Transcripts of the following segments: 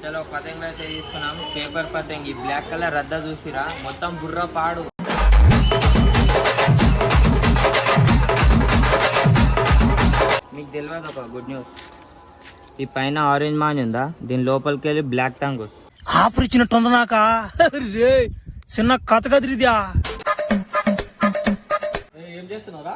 చలో పతంగులు అయితే తీసుకున్నాం. పేపర్ పతంగి బ్లాక్ కలర్ రద్ద చూసిరా, మొత్తం బుర్ర పాడు. మీకు తెలియదు ఒక గుడ్ న్యూస్, ఈ పైన ఆరెంజ్ మాన్ ఉందా, దీని లోపలికి వెళ్ళి బ్లాక్ టంగ్ ఆఫర్ ఇచ్చినట్టుంది నాక రే చిన్న కథ కదిరిద్యా. ఏం చేస్తున్నారా?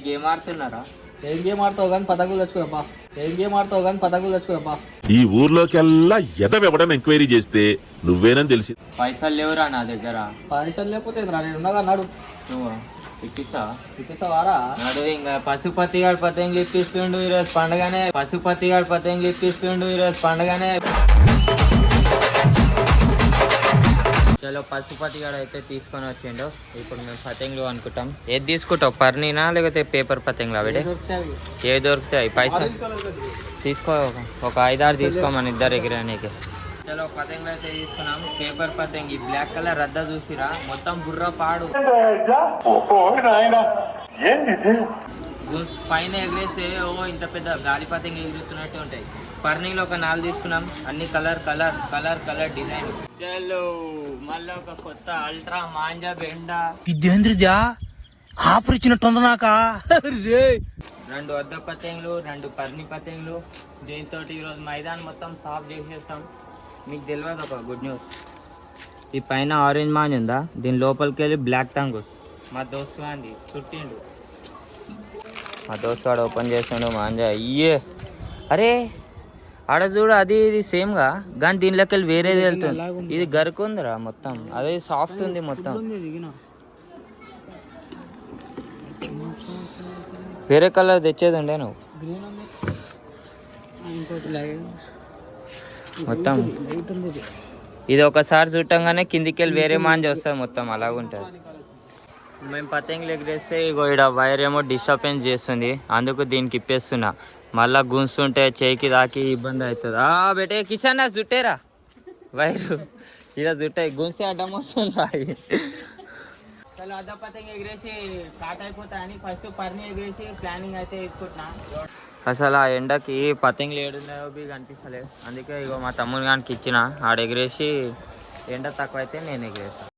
గేమ్ ఆడుతున్నారా? ఏం గేమ్ ఆడతావు కానీ పతకులు తెచ్చుకోపా. ఏం గేమ్ ఆడతావు కానీ పతకులు తెచ్చుకోపా. ఈ ఊర్లోకెల్లా ఎదవెవడని ఎంక్వైరీ చేస్తే నువ్వేనని తెలిసి. పైసలు లేవురా నా దగ్గర. పైసలు లేకపోతే నేను ఉండగా నడు. నువ్వు ఇప్పిస్తావారా? నడు. ఇంకా పశుపతి గారు పతంగి ఇప్పిస్తుండు ఈరోజు పండుగనే. పశుపతి గారు పతంగి ఇప్పిస్తుండు ఈరోజు పండుగనే. చలో పశుపతి గారు అయితే తీసుకొని వచ్చిండు. ఇప్పుడు మేము పతంగులు అనుకుంటాం. ఏది తీసుకుంటావు, పర్నీనా లేకపోతే పేపర్ పతంగులు? అవిడే ఏవి దొరుకుతాయి? పైసలు తీసుకో, ఒక 5-6 తీసుకోమని ఇద్దరు ఎగిరానికి. చలో పతంగులు అయితే తీసుకున్నాం. పేపర్ పతంగి బ్లాక్ కలర్ రద్ద చూసిరా, మొత్తం బుర్ర పాడు. పైన ఎగిరేస్తే ఇంత పెద్ద గాలి పతంగి ఎగురుతున్నట్టు ఉంటాయి. పర్నీలో ఒక 4 తీసుకున్నాం. అన్ని colour colour colour colour design. చలో మళ్ళీ ఒక కొత్త అల్ట్రా మాంజా బెండా. ఇదేంద్రిద్యా ఆఫర్ ఇచ్చినట్టుంది నాక రే. 2 అద్ద పతంగులు, 2 పర్ని పతంగులు. దీంతో ఈరోజు మైదాన్ మొత్తం సాఫ్ చేసేస్తాం. మీకు తెలియదు ఒక గుడ్ న్యూస్, ఈ పైన ఆరెంజ్ మాన్ ఉందా, దీని లోపలికి వెళ్ళి బ్లాక్ టంగుస్. మా దోస్తు గాంధీ చుట్టిండు. మా దోస్తు వాడు ఓపెన్ చేసిండు మాంజా. అయ్యే అరే ఆడ చూడు, అది ఇది సేమ్గా, కానీ దీనిలోకి వెళ్ళి వేరేది వెళ్తుంది. ఇది గరుకుందిరా మొత్తం, అదే సాఫ్ట్ ఉంది మొత్తం. వేరే కలర్ తెచ్చేది ఉండే నువ్వు మొత్తం. ఇది ఒకసారి చుట్టంగానే కిందికి వెళ్ళి వేరే మాంజ వస్తుంది మొత్తం, అలాగుంటుంది. మేము పతంగులు ఎగిరేస్తే ఇగో ఇక్కడ వైర్ ఏమో డిస్టర్బెన్స్ చేస్తుంది, అందుకు దీనికి ఇప్పేస్తున్నా. మళ్ళా గుంస్తుంటే చేయికి దాకి ఇబ్బంది అవుతుంది. బేటే కిషన్ జుట్టేరా వైరు, ఇలా జుట్టాయి గుంస్తే అడ్డం వస్తుంది. చలో అద్ద పతంగి ఎగిరేసి స్టార్ట్ అయిపోతాయని ఫస్ట్ పర్ని ఎగిరేసి ప్లానింగ్ అయితే తీసుకుంటున్నా. అసలు ఆ ఎండకి పతంగులు ఏడున్నాయో బీ కనిపిస్తలేదు, అందుకే ఇగో మా తమ్ముని గానికి ఇచ్చిన. ఆడ ఎగిరేసి ఎండ తక్కువ అయితే నేను ఎగిరేస్తాను.